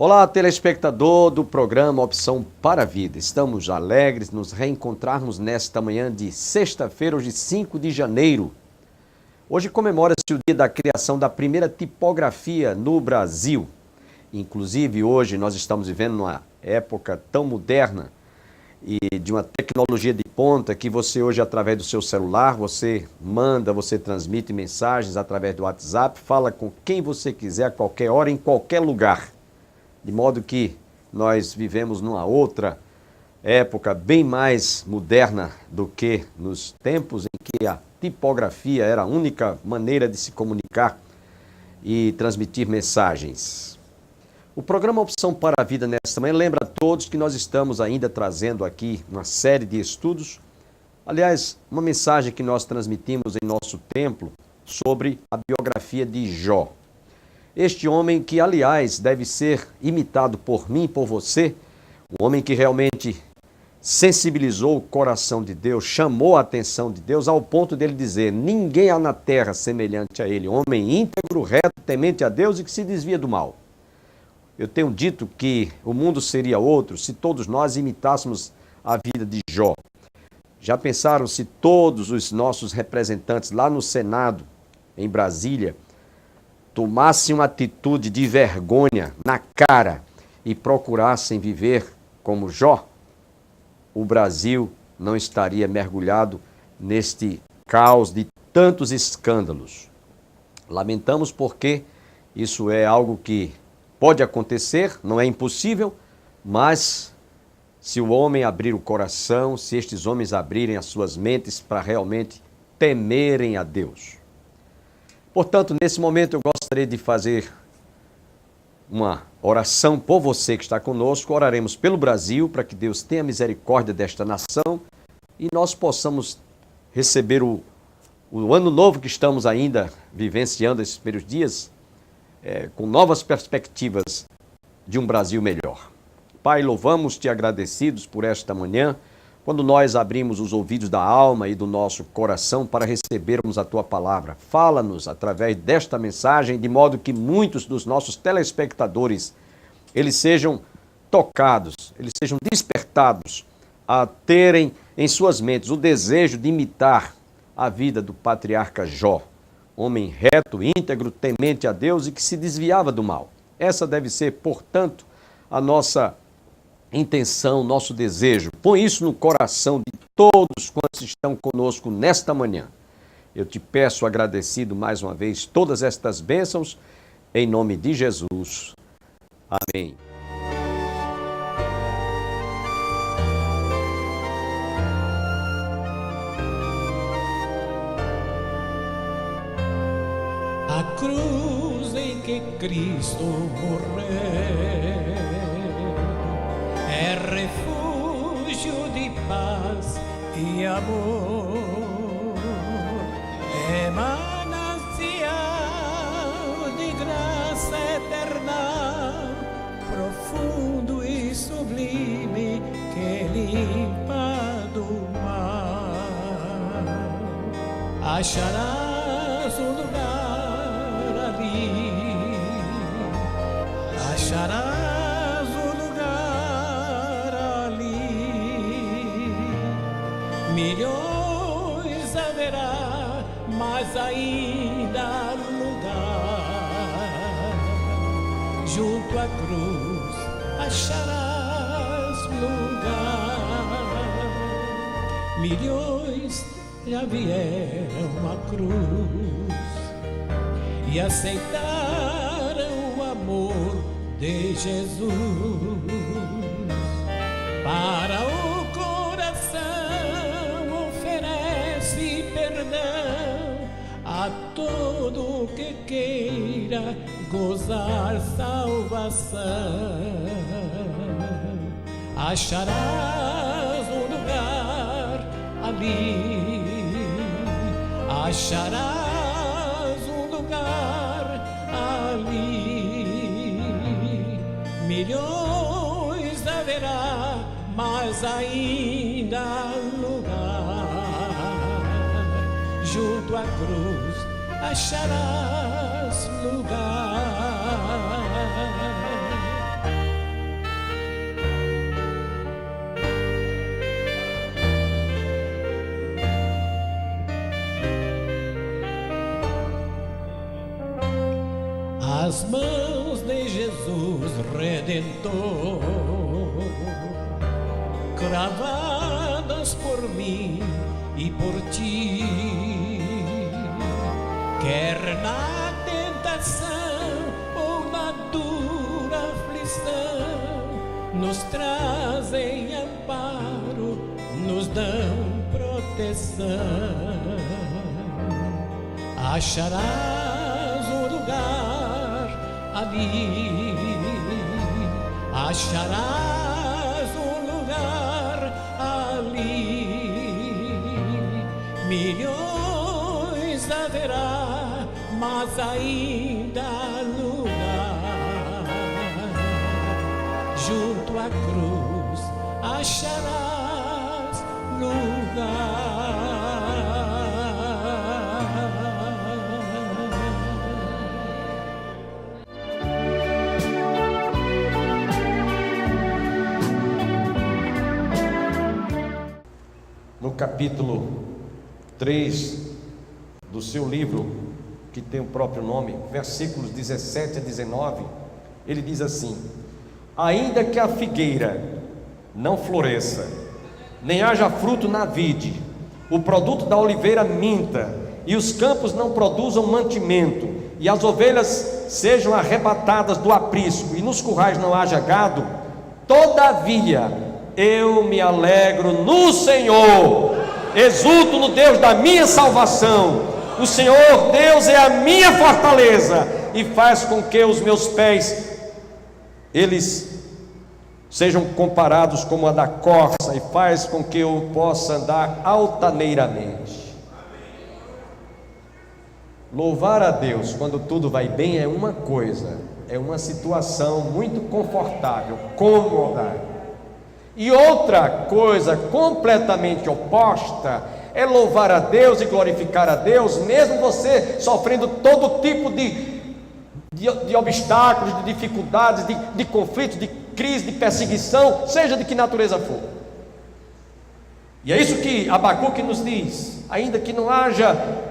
Olá, telespectador do programa Opção para a Vida. Estamos alegres de nos reencontrarmos nesta manhã de sexta-feira, hoje 5 de janeiro. Hoje comemora-se o dia da criação da primeira tipografia no Brasil. Inclusive, hoje nós estamos vivendo uma época tão moderna e de uma tecnologia de ponta que você hoje, através do seu celular, você manda, você transmite mensagens através do WhatsApp, fala com quem você quiser, a qualquer hora, em qualquer lugar. De modo que nós vivemos numa outra época bem mais moderna do que nos tempos em que a tipografia era a única maneira de se comunicar e transmitir mensagens. O programa Opção para a Vida nesta manhã lembra a todos que nós estamos ainda trazendo aqui uma série de estudos. Aliás, uma mensagem que nós transmitimos em nosso templo sobre a biografia de Jó. Este homem que, aliás, deve ser imitado por mim e por você, um homem que realmente sensibilizou o coração de Deus, chamou a atenção de Deus, ao ponto dele dizer: ninguém há na terra semelhante a ele, homem íntegro, reto, temente a Deus e que se desvia do mal. Eu tenho dito que o mundo seria outro se todos nós imitássemos a vida de Jó. Já pensaram se todos os nossos representantes lá no Senado, em Brasília, tomassem uma atitude de vergonha na cara e procurassem viver como Jó? O Brasil não estaria mergulhado neste caos de tantos escândalos. Lamentamos porque isso é algo que pode acontecer, não é impossível, mas se o homem abrir o coração, se estes homens abrirem as suas mentes para realmente temerem a Deus. Portanto, nesse momento eu gostaria de fazer uma oração por você que está conosco. Oraremos pelo Brasil para que Deus tenha misericórdia desta nação e nós possamos receber o ano novo que estamos ainda vivenciando esses primeiros dias, com novas perspectivas de um Brasil melhor. Pai, louvamos-te agradecidos por esta manhã, quando nós abrimos os ouvidos da alma e do nosso coração para recebermos a Tua palavra. Fala-nos através desta mensagem, de modo que muitos dos nossos telespectadores, eles sejam tocados, eles sejam despertados a terem em suas mentes o desejo de imitar a vida do patriarca Jó, homem reto, íntegro, temente a Deus e que se desviava do mal. Essa deve ser, portanto, a nossa intenção, nosso desejo. Põe isso no coração de todos quantos estão conosco nesta manhã. Eu te peço, agradecido mais uma vez, todas estas bênçãos, em nome de Jesus. Amém. A cruz em que Cristo morreu é refúgio de paz e amor, é manancial de graça eterna, profundo e sublime, que limpa do mal. Acharás um lugar ali, acharás um lugar ali, milhões haverá, mas ainda lugar, junto à cruz acharás lugar, milhões já vieram à cruz e aceitaram o amor de Jesus. Para o coração oferece perdão a todo que queira gozar salvação. Acharás um lugar ali, acharás um lugar ali, milhões haverá, mas ainda lugar, junto à cruz acharás lugar. nas mãos de Jesus Redentor, cravadas por mim e por ti, quer na tentação ou na dura aflição, nos trazem amparo, nos dão proteção. Acharás um lugar ali, acharás um lugar ali, milhões haverá, mas ainda há lugar. Junto à cruz acharás lugar. No capítulo 3 do seu livro, que tem o próprio nome, versículos 17 a 19, ele diz assim: ainda que a figueira não floresça, nem haja fruto na vide, o produto da oliveira minta, e os campos não produzam mantimento, e as ovelhas sejam arrebatadas do aprisco, e nos currais não haja gado, todavia eu me alegro no Senhor, exulto no Deus da minha salvação. O Senhor Deus é a minha fortaleza, e faz com que os meus pés eles sejam comparados como a da corça, e faz com que eu possa andar altaneiramente. Louvar a Deus quando tudo vai bem é uma coisa, é uma situação muito confortável, cômoda. E outra coisa completamente oposta é louvar a Deus e glorificar a Deus, mesmo você sofrendo todo tipo de obstáculos, de dificuldades, de conflitos, de crise, de perseguição, seja de que natureza for. E é isso que Abacuque nos diz: ainda que não haja,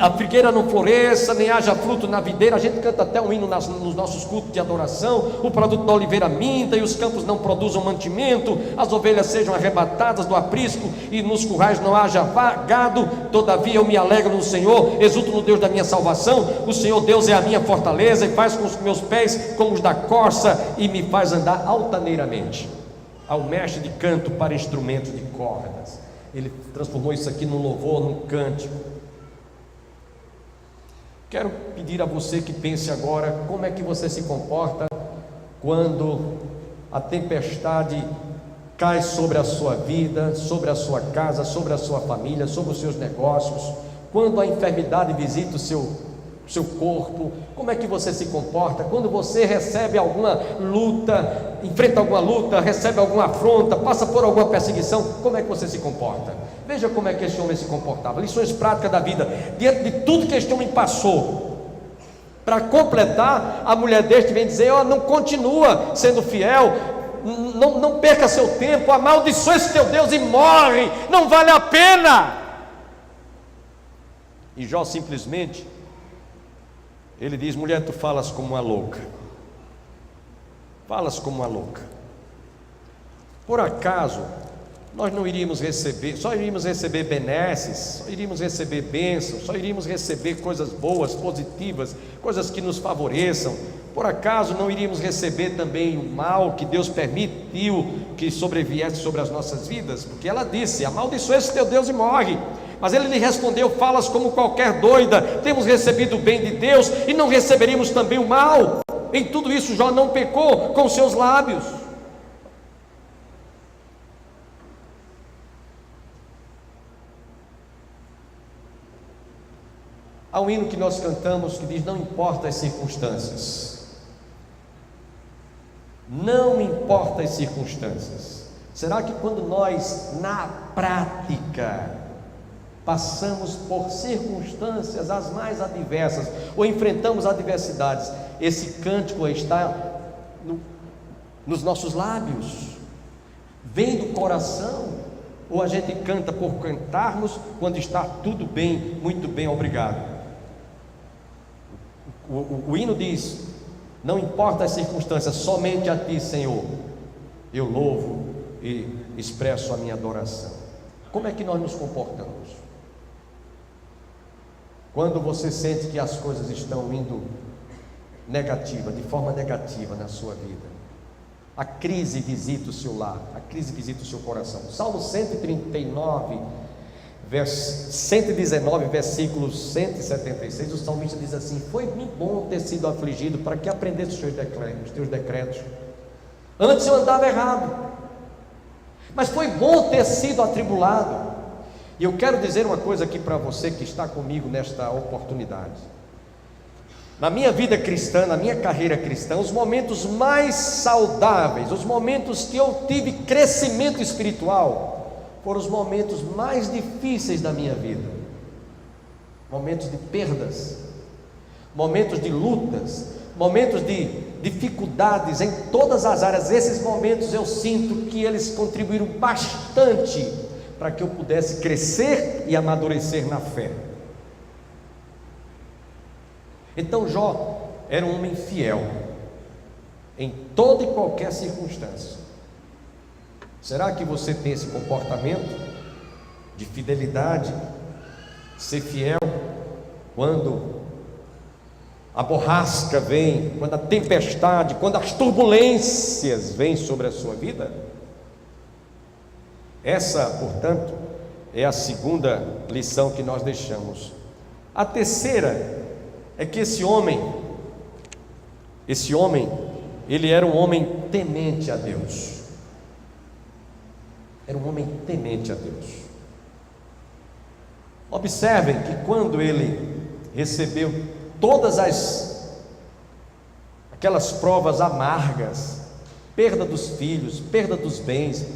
a figueira não floresça, nem haja fruto na videira. A gente canta até um hino nos nossos cultos de adoração: o produto da oliveira minta, e os campos não produzam mantimento, as ovelhas sejam arrebatadas do aprisco, e nos currais não haja gado. Todavia eu me alegro no Senhor, exulto no Deus da minha salvação. O Senhor Deus é a minha fortaleza, e faz com os meus pés como os da corça, e me faz andar altaneiramente. Ao mestre de canto para instrumentos de cordas, ele transformou isso aqui num louvor, num cântico. Quero pedir a você que pense agora como é que você se comporta quando a tempestade cai sobre a sua vida, sobre a sua casa, sobre a sua família, sobre os seus negócios, quando a enfermidade visita o seu corpo. Como é que você se comporta quando você recebe alguma luta, enfrenta alguma luta, recebe alguma afronta, passa por alguma perseguição? Como é que você se comporta? Veja como é que este homem se comportava. Lições práticas da vida, diante de tudo que este homem passou. Para completar, a mulher deste vem dizer: não continua sendo fiel, não perca seu tempo, amaldiçoa esse teu Deus e morre, não vale a pena. E Jó simplesmente, ele diz: mulher, tu falas como uma louca, falas como uma louca. Por acaso nós não iríamos receber, só iríamos receber benesses, só iríamos receber bênçãos, só iríamos receber coisas boas, positivas, coisas que nos favoreçam? Por acaso não iríamos receber também o mal que Deus permitiu que sobreviesse sobre as nossas vidas? Porque ela disse: amaldiçoa esse teu Deus e morre. Mas ele lhe respondeu: falas como qualquer doida, temos recebido o bem de Deus e não receberíamos também o mal? Em tudo isso Jó não pecou com seus lábios. Há um hino que nós cantamos que diz: não importa as circunstâncias, não importa as circunstâncias. Será que quando nós, na prática, passamos por circunstâncias as mais adversas, ou enfrentamos adversidades, esse cântico está nos nossos lábios, vem do coração? Ou a gente canta por cantarmos quando está tudo bem, muito bem, obrigado? O hino diz: não importa as circunstâncias, somente a Ti, Senhor, eu louvo e expresso a minha adoração. Como é que nós nos comportamos? Quando você sente que as coisas estão indo de forma negativa na sua vida, a crise visita o seu lar, a crise visita o seu coração. Salmo 139, 119, versículo 176, o salmista diz assim: foi-me bom ter sido afligido, para que aprendesse os teus decretos. Antes eu andava errado, mas foi bom ter sido atribulado. E eu quero dizer uma coisa aqui para você que está comigo nesta oportunidade. Na minha vida cristã, na minha carreira cristã, os momentos mais saudáveis, os momentos que eu tive crescimento espiritual, foram os momentos mais difíceis da minha vida. Momentos de perdas, momentos de lutas, momentos de dificuldades em todas as áreas. Esses momentos eu sinto que eles contribuíram bastante para que eu pudesse crescer e amadurecer na fé. Então Jó era um homem fiel em toda e qualquer circunstância. Será que você tem esse comportamento de fidelidade, ser fiel quando a borrasca vem, quando a tempestade, quando as turbulências vêm sobre a sua vida? Essa, portanto, é a segunda lição que nós deixamos. A terceira é que esse homem, ele era um homem temente a Deus. Era um homem temente a Deus. Observem que quando ele recebeu todas aquelas provas amargas, perda dos filhos, perda dos bens,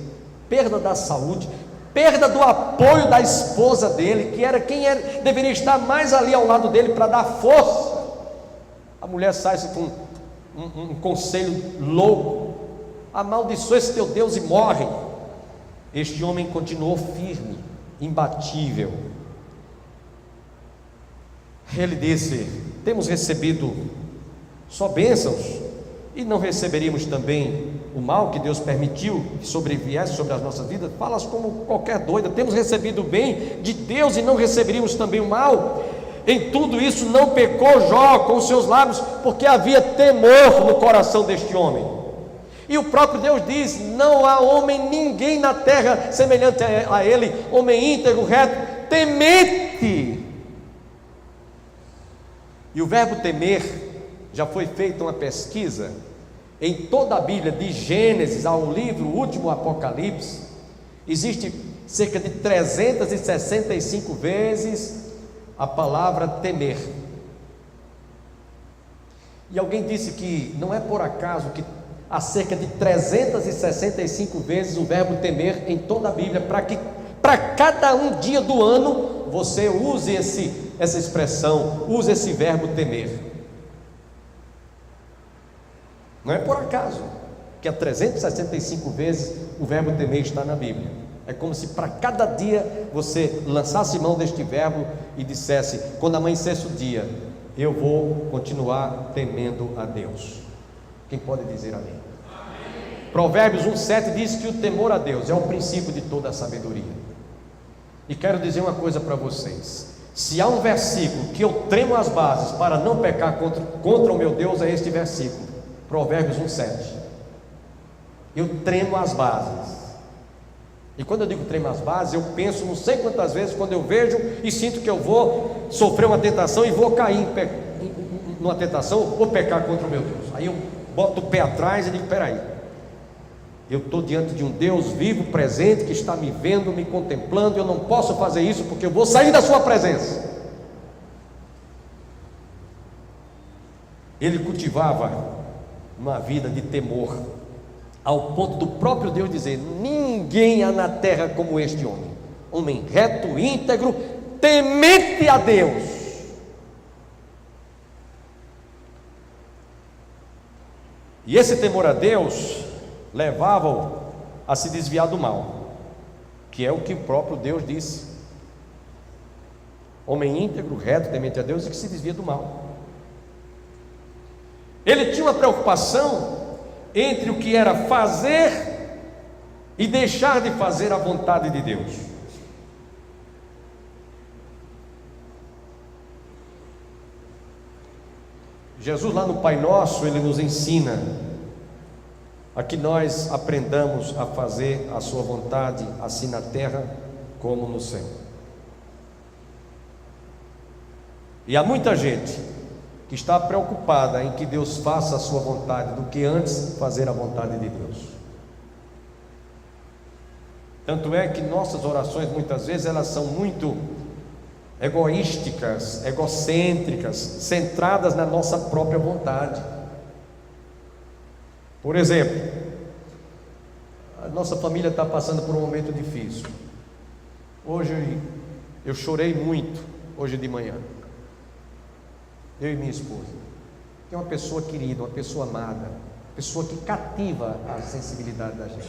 perda da saúde, perda do apoio da esposa dele, que era quem deveria estar mais ali ao lado dele para dar força, a mulher sai com um conselho louco: amaldiçoa esse teu Deus e morre. Este homem continuou firme, imbatível. Ele disse: temos recebido só bênçãos, e não receberíamos também o mal que Deus permitiu que sobreviesse sobre as nossas vidas? Falas como qualquer doida. Temos recebido o bem de Deus e não receberíamos também o mal? Em tudo isso não pecou Jó com os seus lábios, porque havia temor no coração deste homem. E o próprio Deus diz: não há homem, ninguém na terra semelhante a ele, homem íntegro, reto, temente. E o verbo temer, já foi feita uma pesquisa em toda a Bíblia, de Gênesis ao livro último Apocalipse, existe cerca de 365 vezes a palavra temer. E alguém disse que não é por acaso que há cerca de 365 vezes o verbo temer em toda a Bíblia, para que para cada um dia do ano você use essa expressão, use esse verbo temer. Não é por acaso que há 365 vezes o verbo temer está na Bíblia. É como se para cada dia você lançasse mão deste verbo e dissesse: quando amanhecesse o dia, eu vou continuar temendo a Deus. Quem pode dizer amém? Amém. Provérbios 1,7 diz que o temor a Deus é o princípio de toda a sabedoria. E quero dizer uma coisa para vocês: se há um versículo que eu tremo as bases para não pecar contra o meu Deus, é este versículo, Provérbios 1,7. Eu tremo as bases. E quando eu digo tremo as bases, eu penso não sei quantas vezes quando eu vejo e sinto que eu vou sofrer uma tentação e vou cair numa tentação ou pecar contra o meu Deus. Aí eu boto o pé atrás e digo: peraí, eu estou diante de um Deus vivo, presente, que está me vendo, me contemplando. Eu não posso fazer isso porque eu vou sair da sua presença. Ele cultivava uma vida de temor, ao ponto do próprio Deus dizer: ninguém há na terra como este homem, homem reto, íntegro, temente a Deus. E esse temor a Deus levava-o a se desviar do mal, que é o que o próprio Deus disse: homem íntegro, reto, temente a Deus, e que se desvia do mal. Ele tinha uma preocupação entre o que era fazer e deixar de fazer a vontade de Deus. Jesus, lá no Pai Nosso, Ele nos ensina a que nós aprendamos a fazer a sua vontade, assim na terra como no céu. E há muita gente que está preocupada em que Deus faça a sua vontade do que antes fazer a vontade de Deus. Tanto é que nossas orações muitas vezes elas são muito egoísticas, egocêntricas, centradas na nossa própria vontade. Por exemplo, a nossa família está passando por um momento difícil. Hoje eu chorei muito, hoje de manhã. Eu e minha esposa, que é uma pessoa querida, uma pessoa amada, pessoa que cativa a sensibilidade da gente.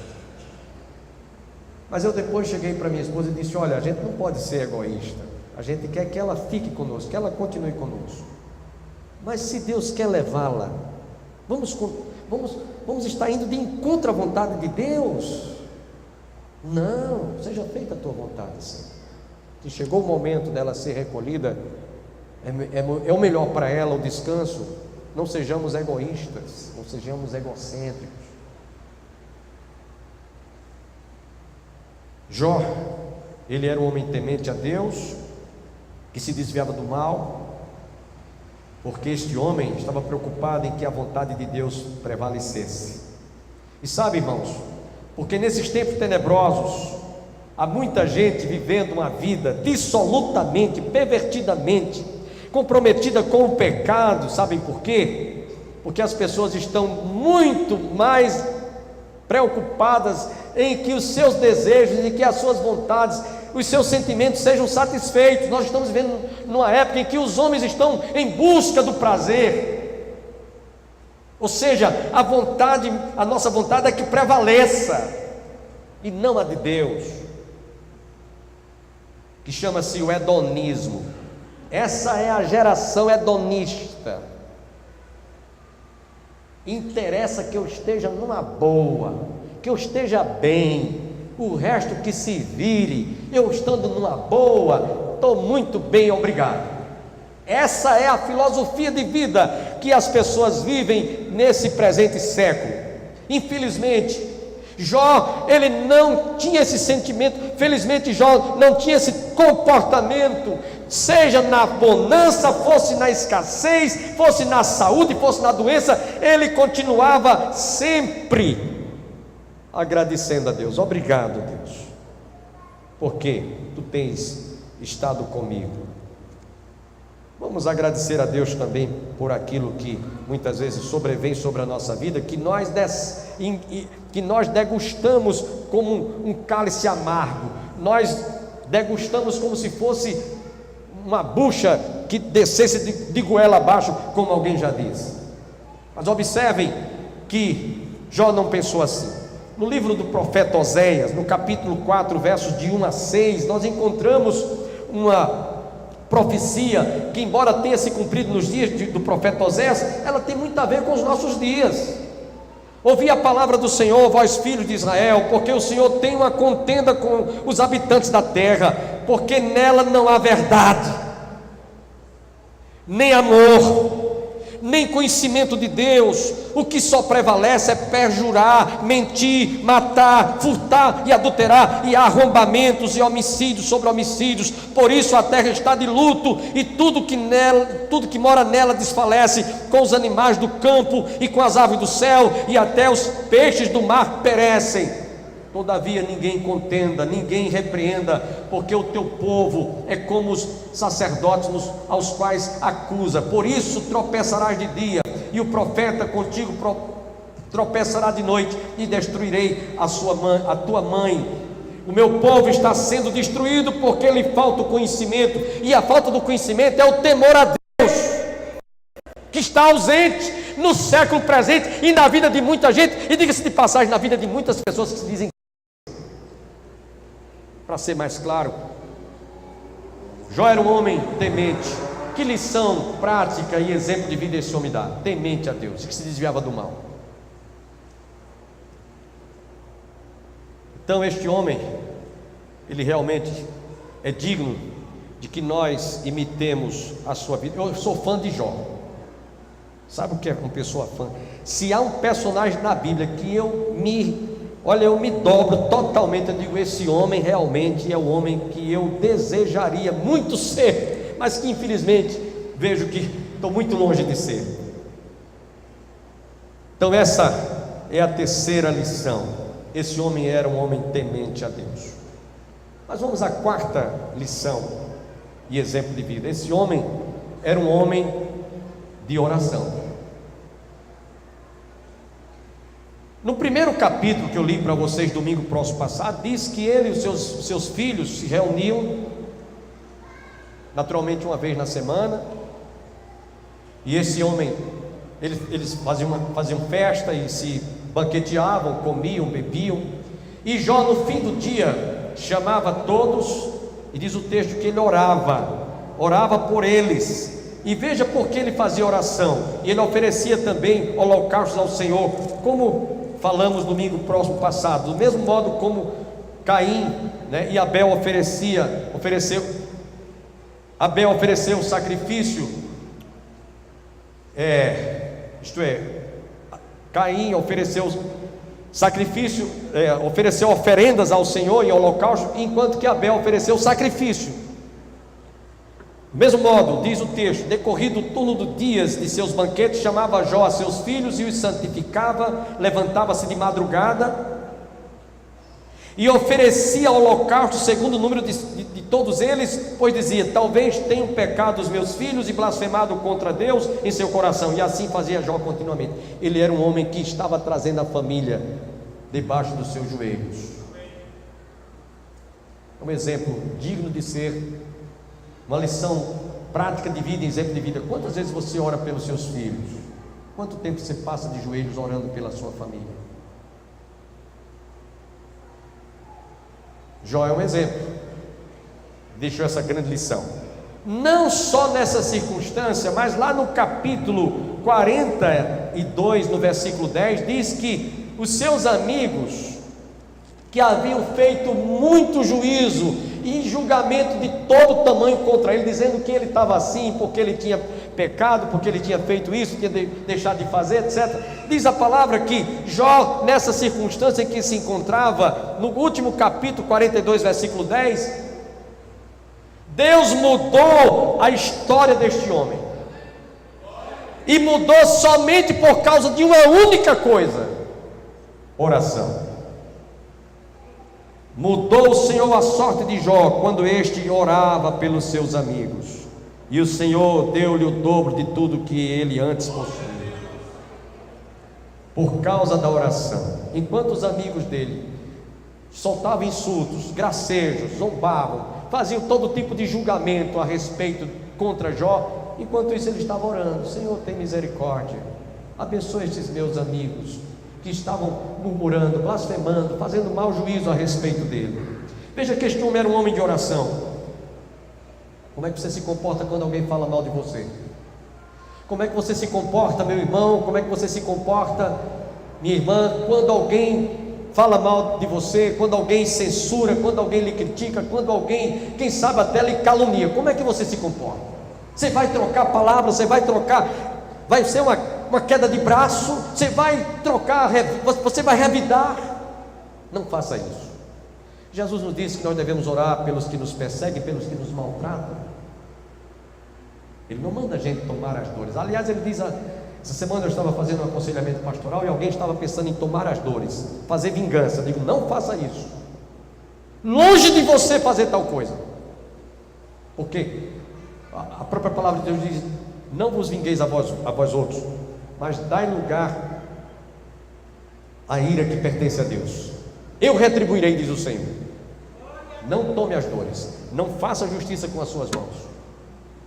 Mas eu depois cheguei para minha esposa e disse: olha, a gente não pode ser egoísta, a gente quer que ela fique conosco, que ela continue conosco. Mas se Deus quer levá-la, vamos estar indo de encontro à vontade de Deus? Não, seja feita a tua vontade, Senhor. Se chegou o momento dela ser recolhida, é o melhor para ela o descanso. Não sejamos egoístas, não sejamos egocêntricos. Jó, ele era um homem temente a Deus, que se desviava do mal, porque este homem estava preocupado em que a vontade de Deus prevalecesse. E sabe, irmãos, porque nesses tempos tenebrosos há muita gente vivendo uma vida dissolutamente, pervertidamente comprometida com o pecado. Sabem por quê? Porque as pessoas estão muito mais preocupadas em que os seus desejos e que as suas vontades, os seus sentimentos sejam satisfeitos. Nós estamos vivendo numa época em que os homens estão em busca do prazer, ou seja, a nossa vontade é que prevaleça, e não a de Deus, que chama-se o hedonismo. Essa é a geração hedonista. Interessa que eu esteja numa boa, que eu esteja bem, o resto que se vire, eu estando numa boa, estou muito bem, obrigado. Essa é a filosofia de vida que as pessoas vivem nesse presente século. Infelizmente, Jó, ele não tinha esse sentimento. Felizmente, Jó não tinha esse comportamento, seja na bonança, fosse na escassez, fosse na saúde, fosse na doença, ele continuava sempre agradecendo a Deus. Obrigado, Deus, porque tu tens estado comigo. Vamos agradecer a Deus também por aquilo que muitas vezes sobrevém sobre a nossa vida, que nós degustamos como um cálice amargo, nós degustamos como se fosse uma bucha que descesse de goela abaixo, como alguém já disse. Mas observem que Jó não pensou assim. No livro do profeta Oséias, no capítulo 4, versos de 1 a 6, nós encontramos uma profecia que, embora tenha se cumprido nos dias do profeta Oséias, ela tem muito a ver com os nossos dias. Ouvi a palavra do Senhor, vós filhos de Israel, porque o Senhor tem uma contenda com os habitantes da terra, porque nela não há verdade, nem amor, nem conhecimento de Deus. O que só prevalece é perjurar, mentir, matar, furtar e adulterar, e há arrombamentos e homicídios sobre homicídios. Por isso a terra está de luto, e tudo que mora nela desfalece, com os animais do campo e com as aves do céu, e até os peixes do mar perecem. Todavia ninguém contenda, ninguém repreenda, porque o teu povo é como os sacerdotes aos quais acusa. Por isso tropeçarás de dia, e o profeta contigo tropeçará de noite, e destruirei a tua mãe. O meu povo está sendo destruído porque lhe falta o conhecimento, e a falta do conhecimento é o temor a Deus, que está ausente no século presente e na vida de muita gente, e diga-se de passagem, na vida de muitas pessoas que se dizem. Para ser mais claro, Jó era um homem temente, Que lição prática e exemplo de vida esse homem dá? Temente a Deus, que se desviava do mal. Então este homem, ele realmente é digno de que nós imitemos a sua vida. Eu sou fã de Jó. Sabe o que é uma pessoa fã? Se há um personagem na Bíblia que eu me dobro totalmente, eu digo, esse homem realmente é o homem que eu desejaria muito ser, mas que infelizmente vejo que estou muito longe de ser. Então essa é a terceira lição. Esse homem era um homem temente a Deus. Mas vamos à quarta lição e exemplo de vida. Esse homem era um homem de oração. No primeiro capítulo que eu li para vocês domingo próximo passado, diz que ele e os seus filhos se reuniam naturalmente uma vez na semana, e esse homem, eles faziam festa e se banqueteavam, comiam, bebiam, e Jó no fim do dia chamava todos, e diz o texto que ele orava por eles. E veja por que ele fazia oração. E ele oferecia também holocaustos ao Senhor, como falamos no domingo próximo passado, do mesmo modo como Caim, e Abel ofereceu sacrifício, Caim ofereceu sacrifício, ofereceu oferendas ao Senhor e holocausto, enquanto que Abel ofereceu sacrifício. Do mesmo modo, diz o texto, decorrido o turno de dias de seus banquetes, chamava Jó a seus filhos e os santificava, levantava-se de madrugada e oferecia holocausto segundo o número de todos eles, pois dizia, talvez tenham pecado os meus filhos e blasfemado contra Deus em seu coração, e assim fazia Jó continuamente. Ele era um homem que estava trazendo a família debaixo dos seus joelhos. Um exemplo digno de ser uma lição prática de vida, exemplo de vida. Quantas vezes você ora pelos seus filhos? Quanto tempo você passa de joelhos orando pela sua família? Jó é um exemplo, deixou essa grande lição. Não só nessa circunstância, mas lá no capítulo 42, no versículo 10, diz que os seus amigos, que haviam feito muito juízo e julgamento de todo tamanho contra ele, dizendo que ele estava assim, porque ele tinha pecado, porque ele tinha feito isso, tinha deixado de fazer, etc. Diz a palavra que Jó, nessa circunstância em que se encontrava, no último capítulo 42, versículo 10, Deus mudou a história deste homem, e mudou somente por causa de uma única coisa: oração. Mudou o Senhor a sorte de Jó quando este orava pelos seus amigos, e o Senhor deu-lhe o dobro de tudo que ele antes possuía, por causa da oração. Enquanto os amigos dele soltavam insultos, gracejos, zombavam, faziam todo tipo de julgamento a respeito contra Jó, enquanto isso ele estava orando: Senhor, tem misericórdia, abençoe estes meus amigos que estavam murmurando, blasfemando, fazendo mau juízo a respeito dele. Veja que este homem era um homem de oração. Como é que você se comporta quando alguém fala mal de você? Como é que você se comporta, meu irmão? Como é que você se comporta, minha irmã, quando alguém fala mal de você, quando alguém censura, quando alguém lhe critica, quando alguém, quem sabe até lhe calunia? Como é que você se comporta? Você vai trocar palavras, vai ser uma queda de braço, você vai trocar, você vai revidar? Não faça isso. Jesus nos disse que nós devemos orar pelos que nos perseguem, pelos que nos maltratam. Ele não manda a gente tomar as dores. Aliás, ele diz, essa semana eu estava fazendo um aconselhamento pastoral e alguém estava pensando em tomar as dores, fazer vingança. Eu digo, não faça isso. Longe de você fazer tal coisa. Porque a própria palavra de Deus diz: não vos vingueis a vós outros, mas dai lugar à ira que pertence a Deus. Eu retribuirei, diz o Senhor. Não tome as dores, não faça justiça com as suas mãos.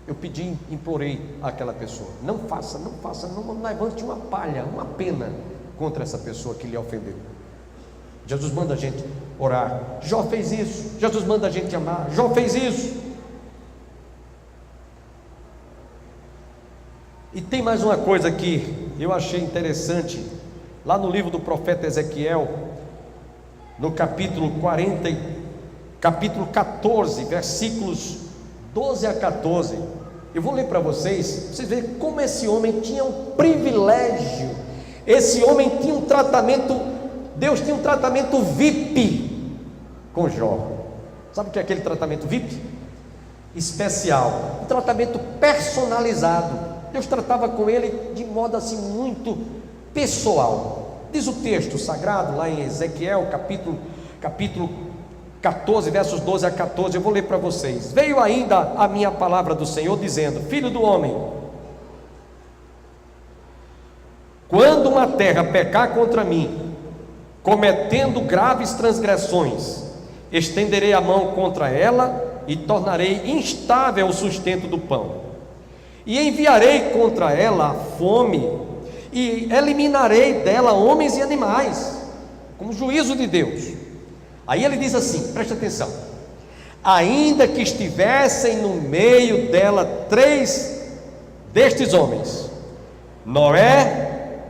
Eu pedi, implorei àquela pessoa: não faça, não levante uma palha, uma pena contra essa pessoa que lhe ofendeu. Jesus manda a gente orar. Jó fez isso. Jesus manda a gente amar. Jó fez isso. E tem mais uma coisa que eu achei interessante, lá no livro do profeta Ezequiel, no capítulo 14, versículos 12 a 14. Eu vou ler para vocês verem como esse homem tinha um privilégio. Esse homem tinha um tratamento, Deus tinha um tratamento VIP com Jó. Sabe o que é aquele tratamento VIP? Especial, um tratamento personalizado. Deus tratava com ele de modo assim muito pessoal. Diz o texto sagrado lá em Ezequiel, capítulo 14, versos 12 a 14, eu vou ler para vocês. Veio ainda a minha palavra do Senhor, dizendo: Filho do homem, quando uma terra pecar contra mim, cometendo graves transgressões, estenderei a mão contra ela e tornarei instável o sustento do pão, e enviarei contra ela a fome, e eliminarei dela homens e animais, como juízo de Deus. Aí ele diz assim, preste atenção: ainda que estivessem no meio dela 3 destes homens, Noé,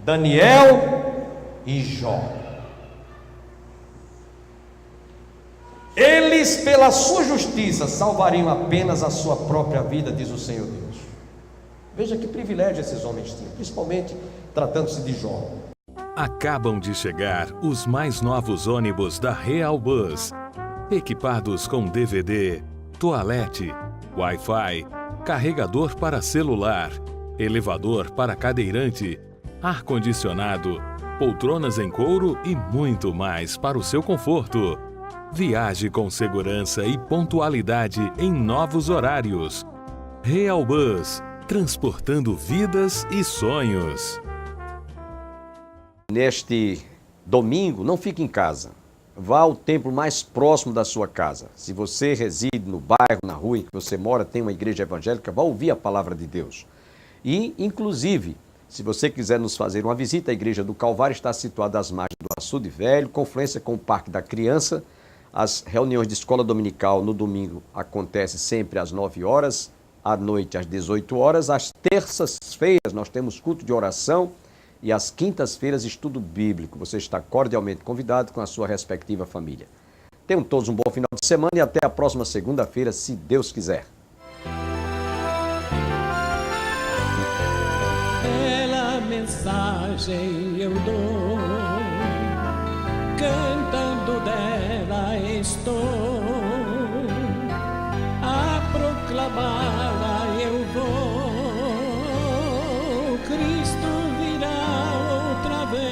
Daniel e Jó, eles pela sua justiça salvariam apenas a sua própria vida, diz o Senhor Deus. Veja que privilégio esses homens tinham, principalmente tratando-se de Jó. Acabam de chegar os mais novos ônibus da Real Bus, equipados com DVD, toalete, Wi-Fi, carregador para celular, elevador para cadeirante, ar-condicionado, poltronas em couro e muito mais para o seu conforto. Viaje com segurança e pontualidade em novos horários. Real Bus, transportando vidas e sonhos. Neste domingo, não fique em casa. Vá ao templo mais próximo da sua casa. Se você reside no bairro, na rua em que você mora, tem uma igreja evangélica, vá ouvir a palavra de Deus. E, inclusive, se você quiser nos fazer uma visita, a Igreja do Calvário está situada às margens do Açude Velho, confluência com o Parque da Criança. As reuniões de escola dominical no domingo acontecem sempre às 9 horas, à noite às 18 horas. Às terças-feiras nós temos culto de oração e às quintas-feiras estudo bíblico. Você está cordialmente convidado com a sua respectiva família. Tenham todos um bom final de semana e até a próxima segunda-feira, se Deus quiser. Pela mensagem eu dou, cantando dela estou, a proclamá-la eu vou. Cristo virá outra vez,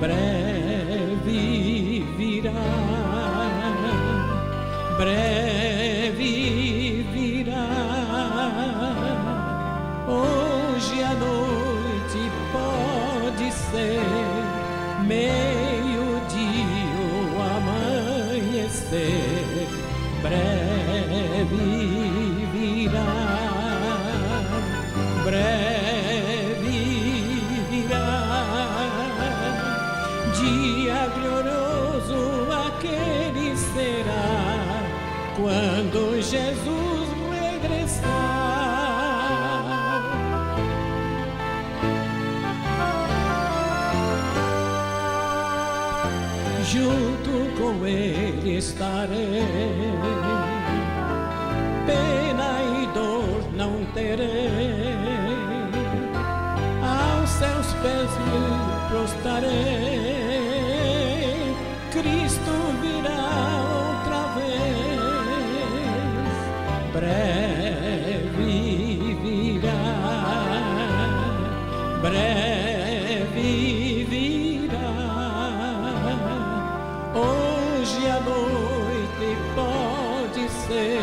breve virá, breve virá. Hoje à noite pode ser meio-dia ou amanhecer, breve virá, breve virá. Dia glorioso aquele será, quando Jesus regressar. Junto com ele estarei, pena e dor não terei, aos seus pés me prostrarei. Cristo virá outra vez, breve virá, breve virá. Hoje à noite pode ser